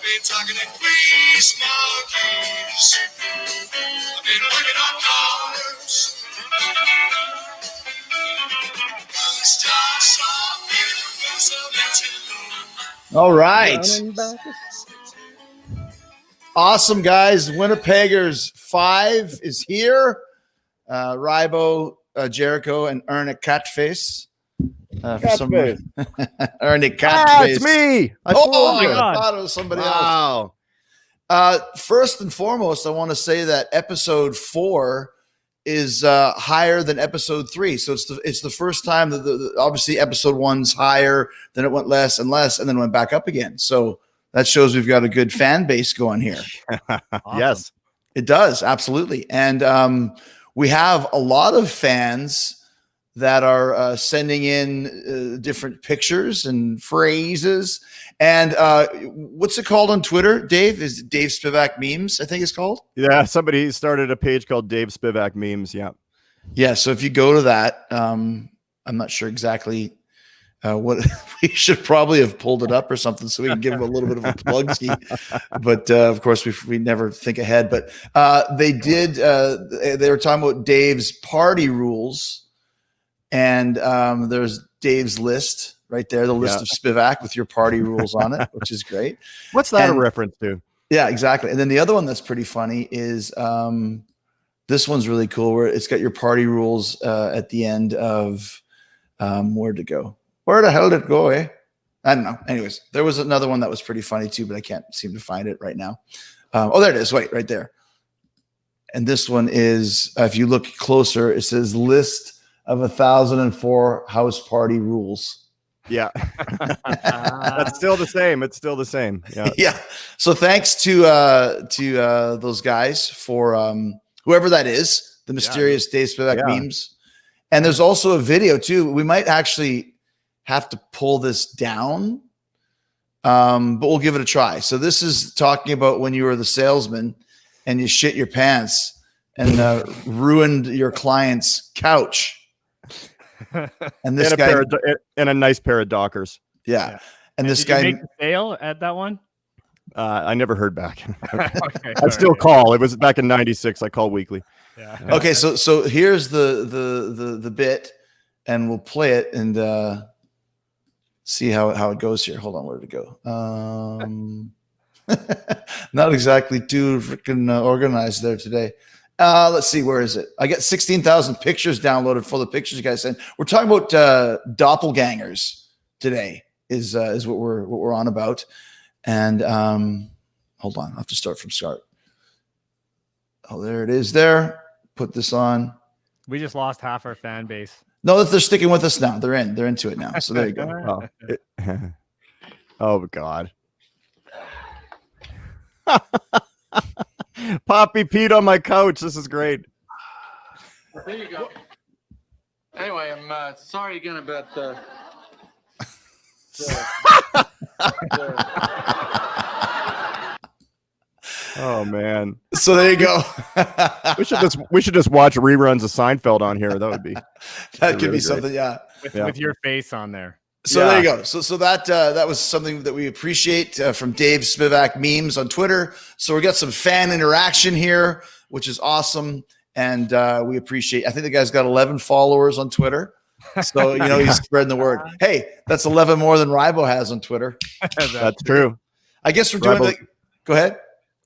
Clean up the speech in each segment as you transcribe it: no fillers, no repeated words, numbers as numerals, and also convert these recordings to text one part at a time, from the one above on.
been talking to grease monkeys. I've been working on cars. All right. Awesome, guys. Winnipeggers 5 is here. Ribo, Jericho, and Earn a Catface. For some reason. Earn a Catface. It's me. I thought it was somebody else. First and foremost, I want to say that episode 4 is higher than episode 3. So it's the first time that obviously episode 1's higher, then it went less and less, and then went back up again. So that shows we've got a good fan base going here. Awesome. Yes, it does. Absolutely. And we have a lot of fans that are sending in different pictures and phrases. And what's it called on Twitter, Dave? Is it Dave Spivak Memes, I think it's called? Yeah, somebody started a page called Dave Spivak Memes, yeah. Yeah, so if you go to that, I'm not sure exactly what we should probably have pulled it up or something so we can give him a little bit of a plug ski. But of course, we never think ahead. But they were talking about Dave's party rules. And there's Dave's list right there, the list of Spivak with your party rules on it, which is great. What's that a reference to? Yeah, exactly. And then the other one that's pretty funny is this one's really cool where it's got your party rules at the end of where'd it go? Where the hell did it go, eh? I don't know. Anyways, there was another one that was pretty funny too, but I can't seem to find it right now. Oh, there it is. Wait, right there. And this one is, if you look closer, it says list of 1,004 house party rules. Yeah. That's still the same. It's still the same. Yeah. Yeah. So thanks to those guys for whoever that is, the mysterious Dave Spivak memes. And there's also a video too. We might actually have to pull this down, but we'll give it a try. So this is talking about when you were the salesman and you shit your pants and ruined your client's couch. And this guy and a nice pair of Dockers. Yeah. And this did guy you make the sale at that one? I never heard back. Okay, I still call. It was back in '96. I call weekly. Yeah. Okay, so here's the bit, and we'll play it and see how it goes here. Hold on, where did it go? Not exactly too freaking organized there today. Let's see, where is it? I got 16,000 pictures downloaded for the pictures you guys sent. We're talking about doppelgangers today. Is what we're on about. And hold on, I have to start from start. Oh, there it is. There. Put this on. We just lost half our fan base. No, they're sticking with us now. They're into it now. So there you go. Oh God. Poppy peed on my couch. This is great. There you go. Anyway, I'm sorry again about the Oh man. So there you go. we should just watch reruns of Seinfeld on here. That would be that could be something, yeah. With your face on there. So there you go. So that was something that we appreciate from Dave Spivak Memes on Twitter. So we got some fan interaction here, which is awesome, and we appreciate. I think the guy's got 11 followers on Twitter, so he's spreading the word. Hey, that's 11 more than Ribo has on Twitter. That's true. I guess we're doing. Go ahead.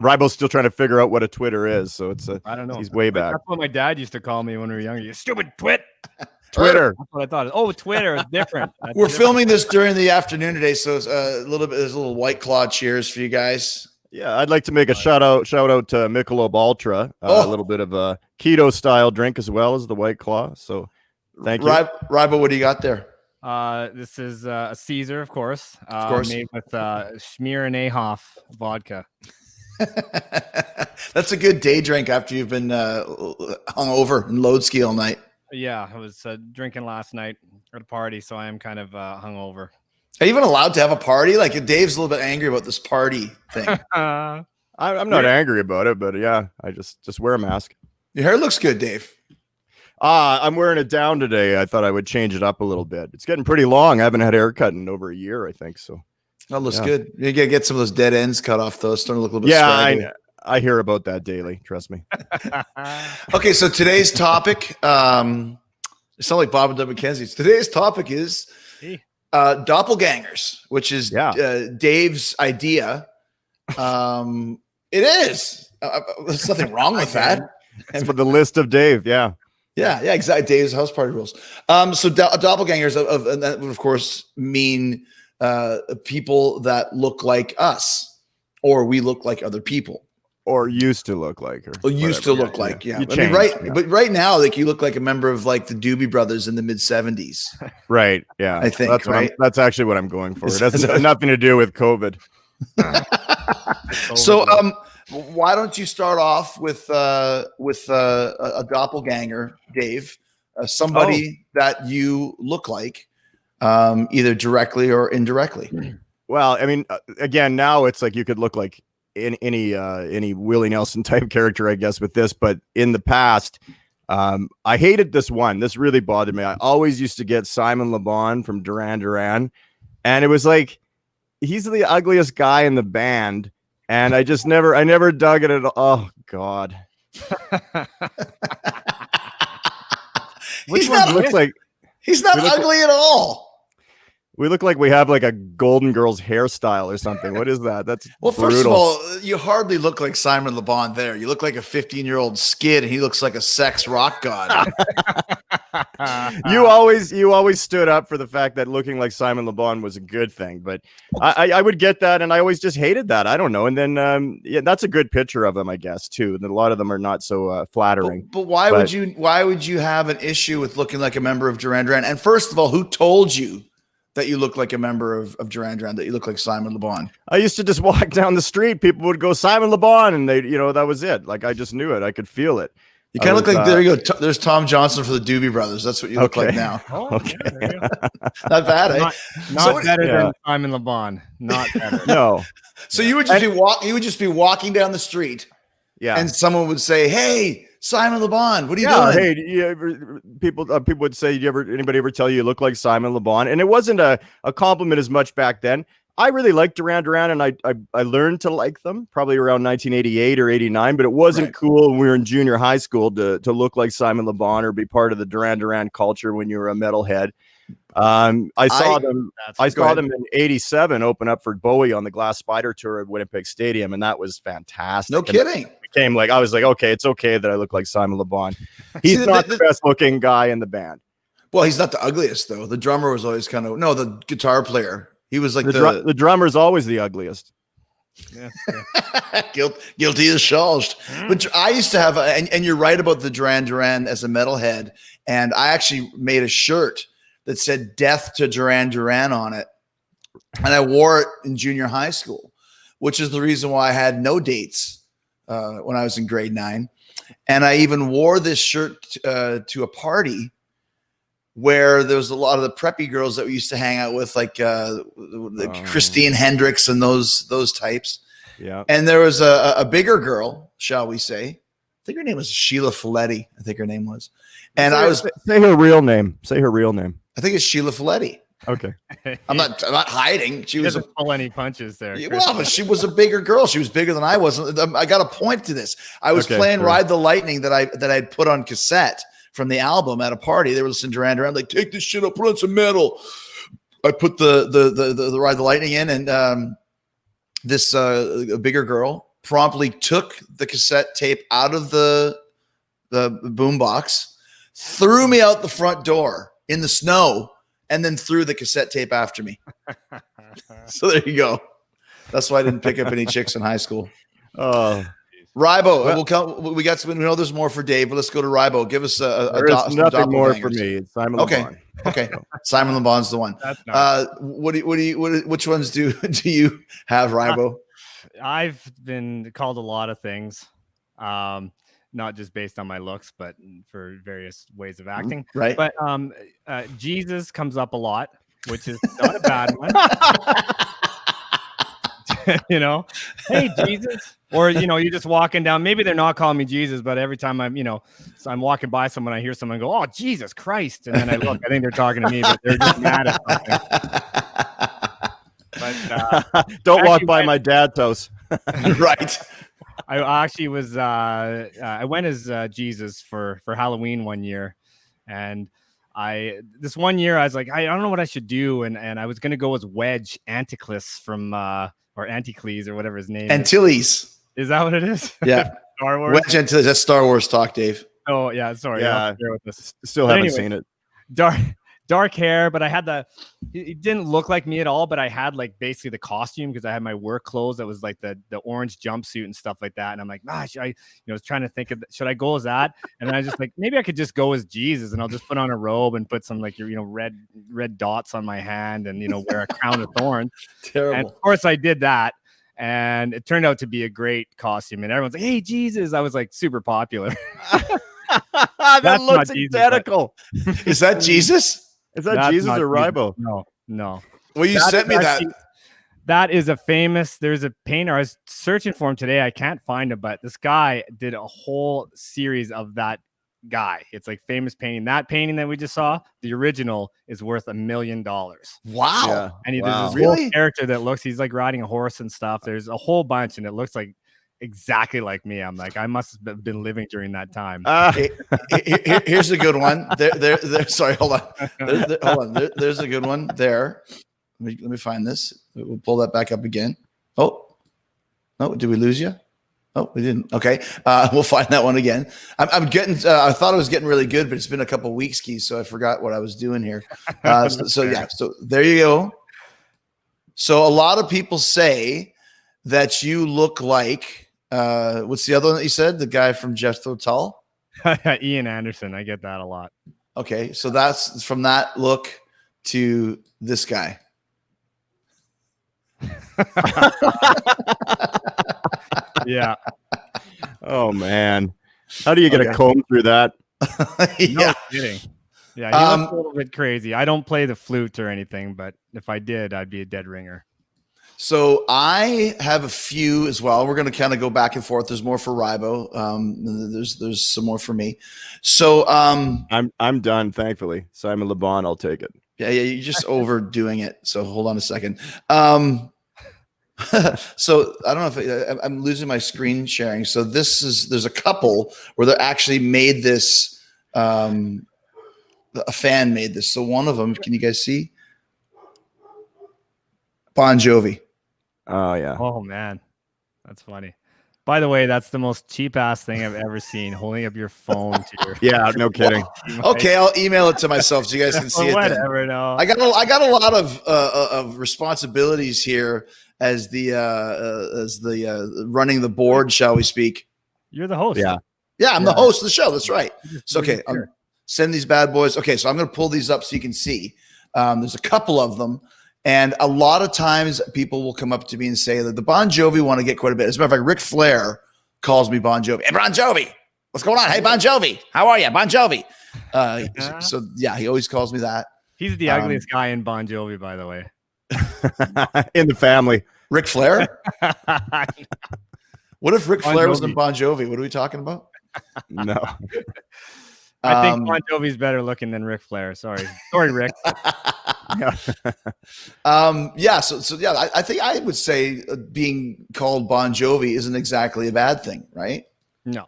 Ribo's still trying to figure out what a Twitter is, so I don't know. He's way back. That's what my dad used to call me when we were younger. You stupid twit. Twitter. That's what I thought. Oh, Twitter is different. We're filming this during the afternoon today, so it's there's a little White Claw cheers for you guys. Yeah, I'd like to make a shout out to Michelob Ultra, a little bit of a keto style drink as well as the White Claw. So thank you, Ribo. What do you got there? This is a Caesar, of course, made with Schmierenahoff vodka. That's a good day drink after you've been hungover and load ski all night. Yeah, I was drinking last night at a party, so I am kind of hungover. Are you even allowed to have a party? Like Dave's a little bit angry about this party thing. I'm not angry about it, but yeah, I just wear a mask. Your hair looks good, Dave. I'm wearing it down today. I thought I would change it up a little bit. It's getting pretty long. I haven't had a haircut in over a year, I think so. That looks good. You gotta get some of those dead ends cut off, though. It's starting to look a little bit Yeah, scraggly. I hear about that daily. Trust me. Okay, so today's topic, it sounds like Bob and Doug McKenzie's. Today's topic is doppelgangers, which is Dave's idea. It is. There's nothing wrong with that. It's for the list of Dave. Yeah, exactly. Dave's house party rules. So doppelgangers and that would of course mean people that look like us, or we look like other people. Or used to look like her. Or used to look like, yeah. I mean, but right now, like you look like a member of like the Doobie Brothers in the mid 70s. Right. Yeah. I think that's right. That's actually what I'm going for. It doesn't have nothing to do with COVID. So, why don't you start off with a doppelganger, Dave? Somebody that you look like, either directly or indirectly. Well, I mean, again, now it's like you could look like any Willie Nelson type character, I guess, with this. But in the past, I hated this one. This really bothered me. I always used to get Simon Le Bon from Duran Duran, and it was like he's the ugliest guy in the band, and I never dug it at all. Oh God. Which one looks like he's not ugly at all? We look like we have like a Golden Girls hairstyle or something. What is that? That's brutal. First of all, you hardly look like Simon Le Bon there. You look like a 15-year-old skid, and he looks like a sex rock god. You always stood up for the fact that looking like Simon Le Bon was a good thing, but I would get that, and I always just hated that. I don't know. And then that's a good picture of him, I guess, too. And a lot of them are not so flattering. But why would you have an issue with looking like a member of Duran Duran? And first of all, who told you that you look like a member of Duran Duran, that you look like Simon Le Bon? I used to just walk down the street. People would go Simon Le Bon, and they, that was it. Like I just knew it. I could feel it. You kind of look like, there you go. There's Tom Johnson for the Doobie Brothers. That's what you look like now. Oh, okay. Yeah, not bad, eh? Not better than Simon Le Bon. Not better. No. So you would just be walking down the street, and someone would say, "Hey, Simon Le Bon, what are you doing?" Hey, people would say, anybody ever tell you look like Simon Le Bon? And it wasn't a compliment as much back then. I really liked Duran Duran, and I learned to like them probably around 1988 or 89, but it wasn't cool when we were in junior high school to look like Simon Le Bon or be part of the Duran Duran culture when you were a metalhead. I saw them in 87 open up for Bowie on the Glass Spider tour at Winnipeg Stadium, and that was fantastic. No kidding. I was like, okay, it's okay that I look like Simon Le Bon. He's not the best looking guy in the band. Well, he's not the ugliest though. The drummer was always the guitar player. He was like the drummer's always the ugliest. Yeah. Guilty as charged. But I used to have, and you're right about the Duran Duran as a metalhead. And I actually made a shirt that said "Death to Duran Duran" on it, and I wore it in junior high school, which is the reason why I had no dates when I was in grade 9. And I even wore this shirt to a party where there was a lot of the preppy girls that we used to hang out with, like Christine Hendricks and those types. Yeah. And there was a bigger girl, shall we say? I think her name was Sheila Folletti. I think her name was. And say her real name. Say her real name. I think it's Sheila Folletti. Okay. I'm not hiding. She doesn't pull any punches there. Well, but she was a bigger girl. She was bigger than I was. I got a point to this. I was playing Ride the Lightning that I'd put on cassette from the album at a party. They were listening to Duran Duran, like, take this shit up, put on some metal. I put the Ride the Lightning in, and this bigger girl promptly took the cassette tape out of the boombox, threw me out the front door in the snow, and then threw the cassette tape after me. So there you go. That's why I didn't pick up any chicks in high school. Ribo, we got some. We know there's more for Dave, but let's go to Ribo. Give us nothing more for me. It's Simon Le Bon. Okay. Simon Le Bon's the one. Which ones do you have, Ribo? I've been called a lot of things, not just based on my looks, but for various ways of acting. Right. But Jesus comes up a lot, which is not a bad one. Hey, Jesus. Or, you're just walking down. Maybe they're not calling me Jesus, but every time I'm walking by someone, I hear someone go, "Oh, Jesus Christ." And then I look, I think they're talking to me, but they're just mad at something. Don't walk Actually, by my dad's house. Right. I actually was I went as Jesus for Halloween one year, and this one year I was like, I don't know what I should do, and I was gonna go as Wedge Anticles from or Anticles or whatever his name is. Antilles. Is that what it is? Yeah. Star Wars. Wedge Antilles. That's Star Wars talk, Dave. Oh yeah, sorry. Yeah. Bear with us. Still But haven't anyway, seen it. Dark hair, but I had it didn't look like me at all, but I had like basically the costume because I had my work clothes that was like the orange jumpsuit and stuff like that. And I'm like, gosh, I was trying to think of, should I go as that? And I was just like, maybe I could just go as Jesus and I'll just put on a robe and put some like, red dots on my hand and, wear a crown of thorns. Terrible. And of course I did that. And it turned out to be a great costume. And everyone's like, hey, Jesus. I was like super popular. That That's looks not Jesus, identical. Is that Jesus? Is that That's Jesus not or Ribo? No. Well, you That sent is me that. actually- That is there's a painter. I was searching for him today. I can't find him, but this guy did a whole series of that guy. It's like famous painting. That painting that we just saw, the original is worth $1 million. Wow. Yeah. And there's Wow. this Really? whole character that he's like riding a horse and stuff. There's a whole bunch, and it looks like exactly like me. I'm like, I must have been living during that time. Here's a good one. There. Sorry, hold on. Hold on. There's a good one there. Let me find this. We'll pull that back up again. Oh, no, did we lose you? Oh, we didn't. Okay, we'll find that one again. I'm getting. I thought I was getting really good, but it's been a couple weeks, Keith, so I forgot what I was doing here. So yeah. So there you go. So a lot of people say that you look like. What's the other one that you said? The guy from Jethro Tull? Ian Anderson. I get that a lot. Okay, so that's from that look to this guy. Yeah. Oh man, how do you get Okay. a comb through that? Yeah. No kidding. Yeah, he looks a little bit crazy. I don't play the flute or anything, but if I did, I'd be a dead ringer. So I have a few as well. We're going to kind of go back and forth. There's more for Ribo. There's some more for me. So I'm done, thankfully. Simon Le Bon, I'll take it. yeah, you're just overdoing it. So hold on a second. So I don't know if I'm losing my screen sharing. So there's a couple where they actually made this. A fan made this. So one of them, can you guys see? Bon Jovi. Oh yeah. Oh man, that's funny. By the way, that's the most cheap ass thing I've ever seen. Holding up your phone to your Yeah, no kidding. Okay, I'll email it to myself so you guys can see it. Then. Whatever. No, I got a lot of responsibilities here as the running the board, shall we speak? you're the host. Yeah. Yeah, I'm the Yeah. host of the show. That's right. Just So okay, sure. send these bad boys. Okay, so I'm going to pull these up so you can see. There's a couple of them, and a lot of times people will come up to me and say that the Bon Jovi one I get quite a bit. As a matter of fact, Ric Flair calls me Bon Jovi. Hey, Bon Jovi, what's going on? Hey, Bon Jovi, how are you, Bon Jovi? So yeah, he always calls me that. He's the ugliest guy in Bon Jovi, by the way. In the family. Ric Flair. What if Ric Bon Flair was in Jovi. Bon Jovi? What are we talking about? No. I think Um, Bon Jovi's better looking than Ric Flair. Sorry, Rick. Yeah. So yeah, I think I would say being called Bon Jovi isn't exactly a bad thing, right? No,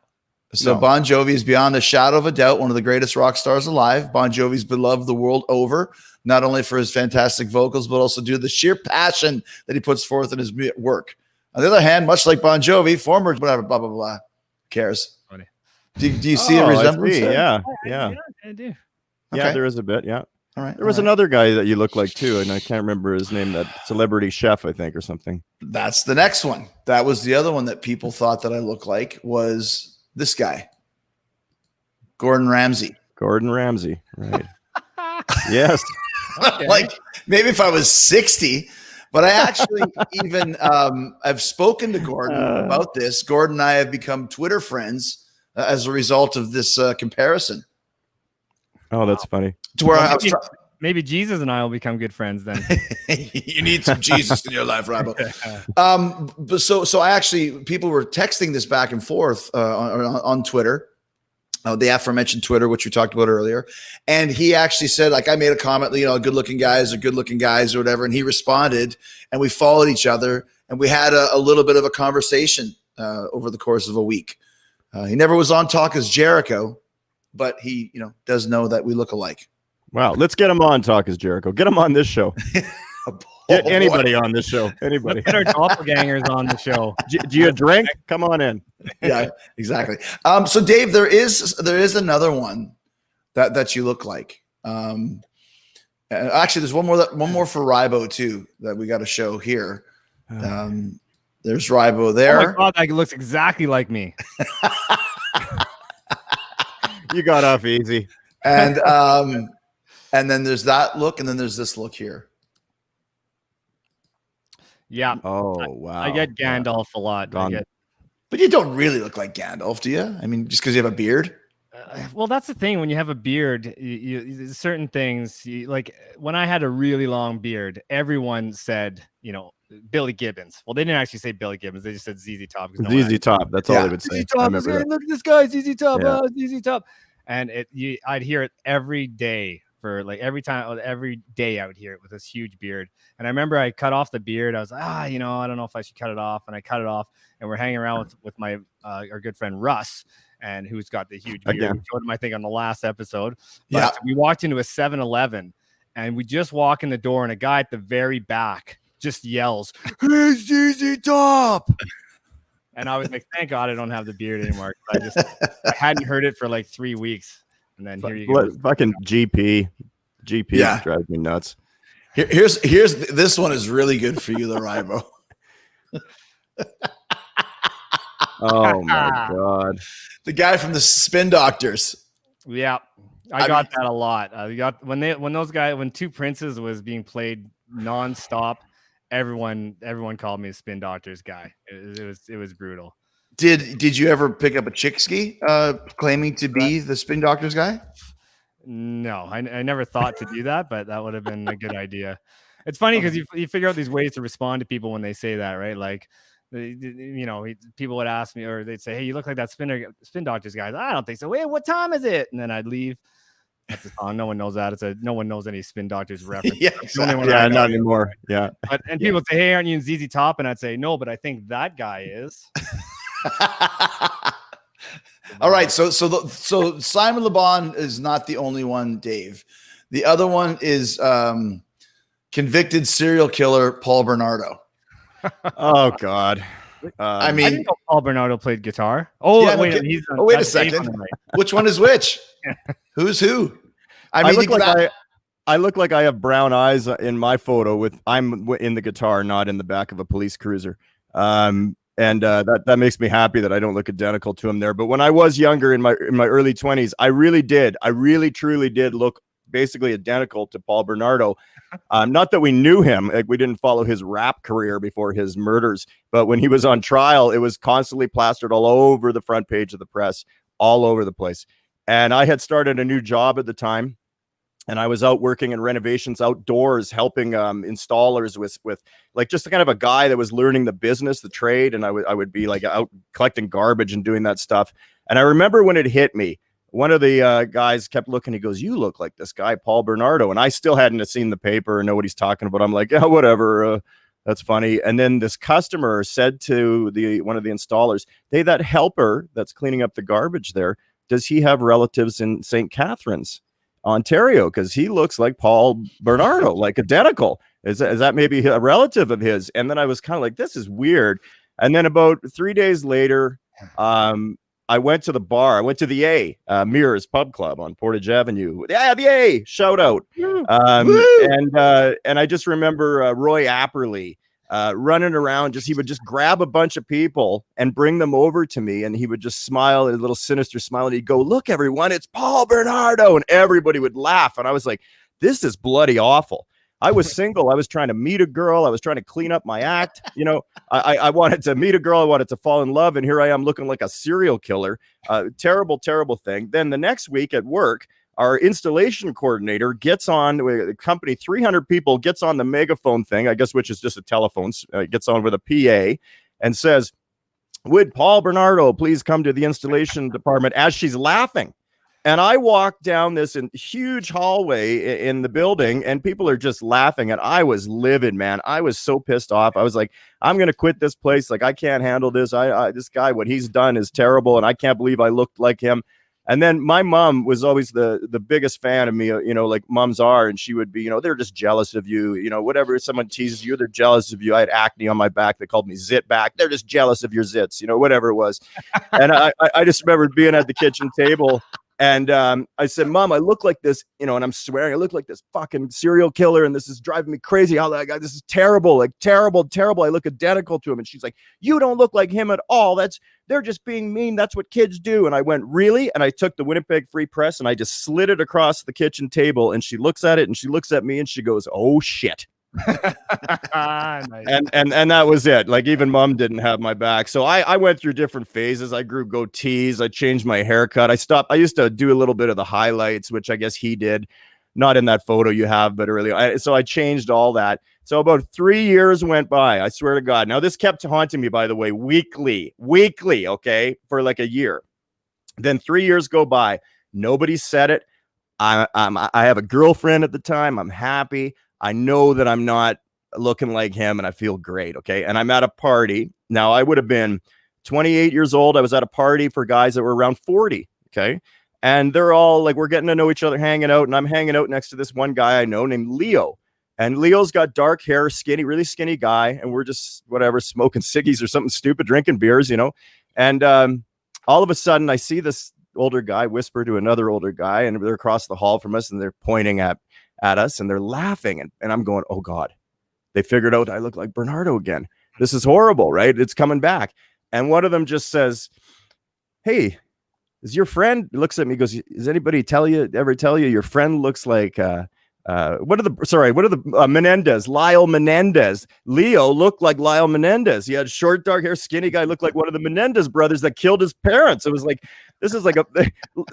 So No. Bon Jovi is beyond a shadow of a doubt one of the greatest rock stars alive. Bon Jovi's beloved the world over, not only for his fantastic vocals, but also due to the sheer passion that he puts forth in his work. On the other hand, much like Bon Jovi, former whatever, blah, blah, blah, cares. Funny. Do you see a Oh, I resemblance? see. there? Yeah. I do. Yeah, Okay. there is a bit. Yeah. All right. There was all right. another guy that you look like too, and I can't remember his name. That celebrity chef, I think, or something. That's the next one. That was the other one that people thought that I looked like was this guy, Gordon Ramsay. Gordon Ramsay. Right. Yes. Okay. Like maybe if I was 60, but I actually even I've spoken to Gordon about this. Gordon and I have become Twitter friends as a result of this comparison. Oh, that's funny. To where Well, I was Maybe Jesus and I will become good friends then. you need some Jesus in your life, Ribo. But so I actually people were texting this back and forth on Twitter, the aforementioned Twitter, which we talked about earlier. And he actually said, like, I made a comment, good looking guys or whatever. And he responded, and we followed each other, and we had a little bit of a conversation over the course of a week. He never was on Talk as Jericho, but he, does know that we look alike. Wow. Let's get him on Talk as Jericho. Get him on this show. Get anybody on this show. Anybody. Get our doppelgangers on the show. Do you drink? Come on in. Yeah, exactly. So Dave, there is another one that you look like. Actually, there's one more for Rybo too that we got to show here. There's Rybo there. Oh my God, that looks exactly like me. You got off easy. And then there's that look, and then there's this look here. Yeah. Oh wow. I get Gandalf a lot. But you don't really look like Gandalf, do you? I mean, just because you have a beard. Well, that's the thing. When you have a beard, certain things, like when I had a really long beard, everyone said, Billy Gibbons. Well, they didn't actually say Billy Gibbons. They just said ZZ Top. ZZ Top. That's all they would say. ZZ Top. Look at this guy, ZZ Top. Yeah. ZZ Top. And I'd hear it every day for like every day I would hear it with this huge beard. And I remember I cut off the beard. I was like, I don't know if I should cut it off. And I cut it off, and we're hanging around with my our good friend Russ, and who's got the huge beard. Again. We showed him, I think, on the last episode. But Yeah. we walked into a 7-Eleven, and we just walk in the door, and a guy at the very back just yells, "Hey, ZZ Top!" And I was like, thank God I don't have the beard anymore. I hadn't heard it for like 3 weeks. And then here you go. Fucking GP drives me nuts. Here's this one is really good for you, the Rybo. Oh my God. The guy from the Spin Doctors. Yeah. I got that a lot. I got when Two Princes was being played nonstop, everyone called me a Spin Doctors guy. It was brutal. Did you ever pick up a chickski claiming to be the Spin Doctors guy? No, I never thought to do that, but that would have been a good idea. It's funny because you figure out these ways to respond to people when they say that, right? Like, people would ask me, or they'd say, "Hey, you look like that Spin Doctors guy." I don't think so. Wait, what time is it? And then I'd leave. That's a song. No one knows that. No one knows any Spin Doctors reference. Yeah, not anymore. Yeah. And people would say, "Hey, aren't you in ZZ Top?" And I'd say, "No, but I think that guy is." All right, so Simon Le Bon is not the only one, Dave. The other one is convicted serial killer Paul Bernardo. Oh God. I mean, I didn't know Paul Bernardo played guitar. Oh, yeah, wait, wait a second. Which one is which? Who's who? I look like I have brown eyes in my photo. I'm in the guitar, not in the back of a police cruiser. And that makes me happy that I don't look identical to him there. But when I was younger, in my early 20s, I really truly did look basically identical to Paul Bernardo. Not that we knew him, like we didn't follow his rap career before his murders, but when he was on trial, it was constantly plastered all over the front page of the press, all over the place. And I had started a new job at the time, and I was out working in renovations outdoors, helping installers with like just kind of a guy that was learning the business, the trade. And I would be like out collecting garbage and doing that stuff. And I remember when it hit me, one of the guys kept looking. He goes, "You look like this guy, Paul Bernardo." And I still hadn't seen the paper and know what he's talking about. I'm like, "Yeah, whatever. That's funny." And then this customer said to one of the installers, "Hey, that helper that's cleaning up the garbage there, does he have relatives in St. Catharines, Ontario? Because he looks like Paul Bernardo, like identical. Is that maybe a relative of his?" And then I was kind of like, this is weird. And then about 3 days later, I went to the bar. I went to the A, Mirrors Pub Club on Portage Avenue. Yeah, the A, shout out. And I just remember Roy Apperly running around. He would just grab a bunch of people and bring them over to me, and he would just smile, a little sinister smile, and he'd go, "Look, everyone, it's Paul Bernardo," and everybody would laugh. And I was like, this is bloody awful. I was single. I was trying to meet a girl. I was trying to clean up my act. I wanted to meet a girl. I wanted to fall in love. And here I am looking like a serial killer. Terrible, terrible thing. Then the next week at work, our installation coordinator gets on the company, 300 people, gets on the megaphone thing, I guess, which is just a telephone, gets on with a PA and says, would Paul Bernardo please come to the installation department, as she's laughing. And I walked down this huge hallway in the building, and people are just laughing. And I was livid, man. I was so pissed off. I was like, I'm going to quit this place. Like, I can't handle this. This guy, what he's done is terrible. And I can't believe I looked like him. And then my mom was always the biggest fan of me, you know, like moms are. And she would be, you know, they're just jealous of you. You know, whatever someone teases you, they're jealous of you. I had acne on my back. They called me zit back. They're just jealous of your zits, you know, whatever it was. And I just remember being at the kitchen table. And I said, Mom, I look like this, you know, and I'm swearing, I look like this fucking serial killer, and this is driving me crazy. How that guy, this is terrible, like terrible. I look identical to him. And she's like, you don't look like him at all. They're just being mean. That's what kids do. And I went, really? And I took the Winnipeg Free Press and I just slid it across the kitchen table. And she looks at it and she looks at me and she goes, oh shit. Nice. And that was it. Like, even Mom didn't have my back. So I went through different phases. I grew goatees. I changed my haircut. I used to do a little bit of the highlights, which I guess he did, not in that photo you have, but earlier. So I changed all that. So about 3 years went by. I swear to God. Now, this kept haunting me, by the way, weekly, okay, for like a year. Then 3 years go by. Nobody said it. I have a girlfriend at the time. I'm happy. I know that I'm not looking like him, and I feel great. Okay. And I'm at a party. Now, I would have been 28 years old. I was at a party for guys that were around 40. Okay. And they're all like, we're getting to know each other, hanging out. And I'm hanging out next to this one guy I know named Leo. And Leo's got dark hair, skinny, really skinny guy. And we're just whatever, smoking ciggies or something stupid, drinking beers, you know. And all of a sudden, I see this older guy whisper to another older guy, and they're across the hall from us, and they're pointing at us, and they're laughing. And I'm going, oh God, they figured out I look like Bernardo again. This is horrible, right? It's coming back. And one of them just says, hey, is your friend, looks at me, goes, does anybody ever tell you your friend looks like Menendez, Lyle Menendez. Leo looked like Lyle Menendez. He had short, dark hair, skinny guy, looked like one of the Menendez brothers that killed his parents. It was like, this is like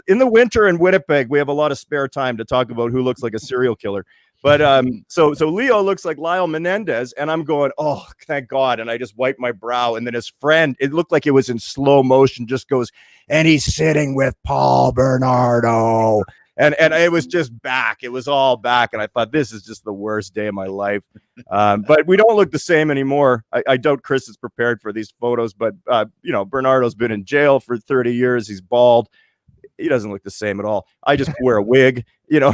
in the winter in Winnipeg, we have a lot of spare time to talk about who looks like a serial killer. But so Leo looks like Lyle Menendez, and I'm going, oh, thank God. And I just wiped my brow. And then his friend, it looked like it was in slow motion, just goes, and he's sitting with Paul Bernardo. And it was just back. It was all back. And I thought, this is just the worst day of my life. But we don't look the same anymore. I doubt Chris is prepared for these photos. But, you know, Bernardo's been in jail for 30 years. He's bald. He doesn't look the same at all. I just wear a wig. You know,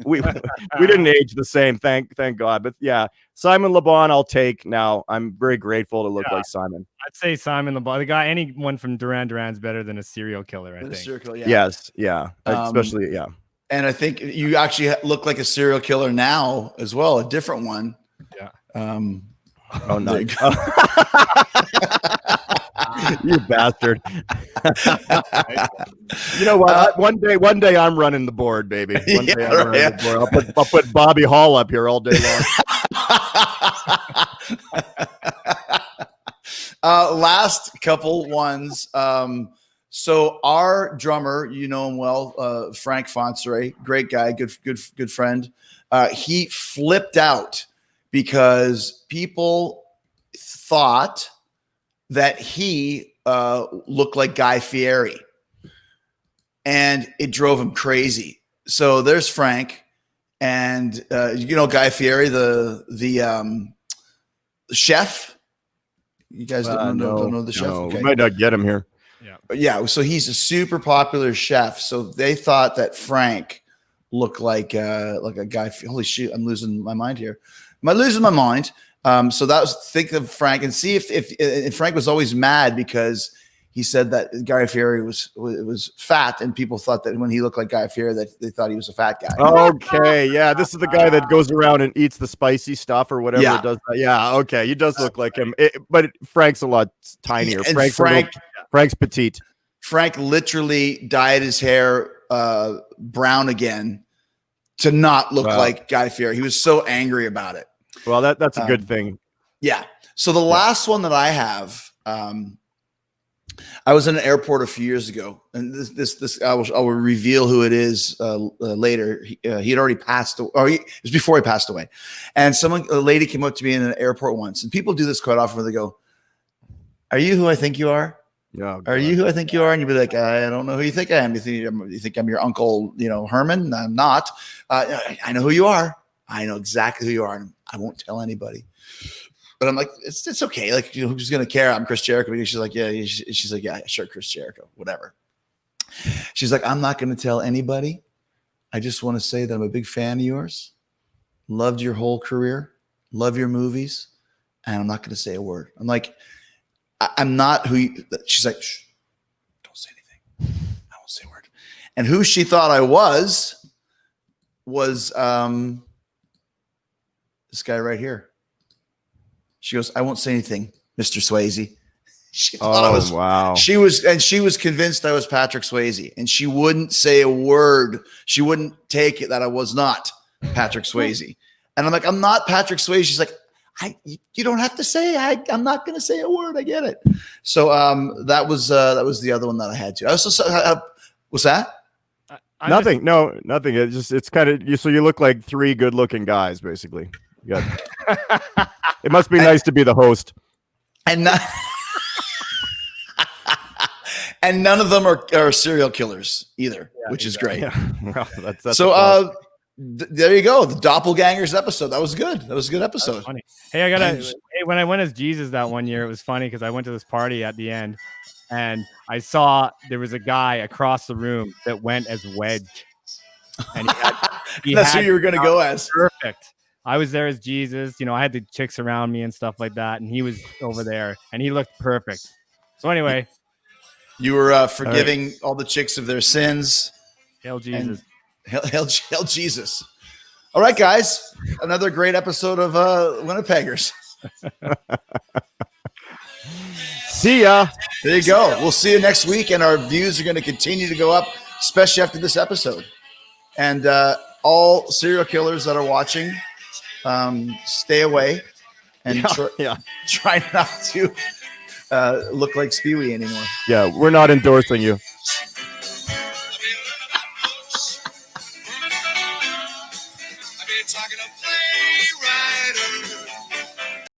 we didn't age the same. Thank God. But yeah, Simon Le Bon, I'll take now. I'm very grateful to look like Simon. I'd say Simon Le Bon. The guy, anyone from Duran Duran's better than a serial killer, I think. Serial killer, yeah. Yes, yeah. Especially, yeah. And I think you actually look like a serial killer now as well, a different one. Yeah. Oh no. You bastard. You know what? One day I'm running the board, baby. One day I'm running the board. I'll put Bobby Hall up here all day long. Last couple ones. So our drummer, you know him well, Frank Fonseray, great guy, good friend. He flipped out because people thought that he looked like Guy Fieri, and it drove him crazy. So there's Frank, and you know Guy Fieri, the chef. You guys don't know the chef. No, okay. We might not get him here. Yeah, so he's a super popular chef. So they thought that Frank looked like a guy. Holy shit, I'm losing my mind here. Am I losing my mind? So that was, think of Frank and see if Frank was always mad because he said that Guy Fieri was fat, and people thought that when he looked like Guy Fieri that they thought he was a fat guy. Okay, yeah, this is the guy that goes around and eats the spicy stuff or whatever it does. Yeah, okay, he does look like him, but Frank's a lot tinier. And Frank's petite. Frank literally dyed his hair brown again to not look like Guy Fieri. He was so angry about it. Well, that's a good thing. Yeah. So the last one that I have, I was in an airport a few years ago, and this I will reveal who it is later. He had already passed away, or it was before he passed away. And a lady came up to me in an airport once, and people do this quite often where they go, are you who I think you are? Yeah. Are you who I think you are? And you'd be like, I don't know who you think I am. You think I'm your uncle, Herman? I'm not. I know who you are. I know exactly who you are. And I won't tell anybody. But I'm like, it's okay. Like, who's going to care? I'm Chris Jericho. She's like, yeah. She's like, yeah, sure. Chris Jericho, whatever. She's like, I'm not going to tell anybody. I just want to say that I'm a big fan of yours. Loved your whole career. Love your movies. And I'm not going to say a word. I'm like, I'm not who you, she's like, shh, don't say anything. I won't say a word. And who she thought I was this guy right here. She goes, I won't say anything, Mr. Swayze. She thought I was, wow. She was convinced I was Patrick Swayze, and she wouldn't say a word. She wouldn't take it that I was not Patrick Swayze. And I'm like, I'm not Patrick Swayze. She's like, you don't have to say. I'm not going to say a word. I get it. So that was the other one that I had to. I also what's that? Nothing. Nothing. It's kind of you. So you look like three good-looking guys, basically. It must be nice to be the host. And and none of them are serial killers either, which is great. Yeah. Well, that's so. There you go. The Doppelgangers episode. That was good. That was a good episode. Funny. Hey, when I went as Jesus that one year, it was funny because I went to this party at the end and I saw there was a guy across the room that went as Wedge. And that's who you were going to go as. Perfect. I was there as Jesus. I had the chicks around me and stuff like that. And he was over there and he looked perfect. So anyway. You were forgiving all the chicks of their sins. Hail Jesus. Hail Jesus. All right, guys. Another great episode of Winnipeggers. See ya. There you go. We'll see you next week, and our views are going to continue to go up, especially after this episode. And all serial killers that are watching, stay away and try not to look like Spewy anymore. Yeah, we're not endorsing you. Talking to playwright.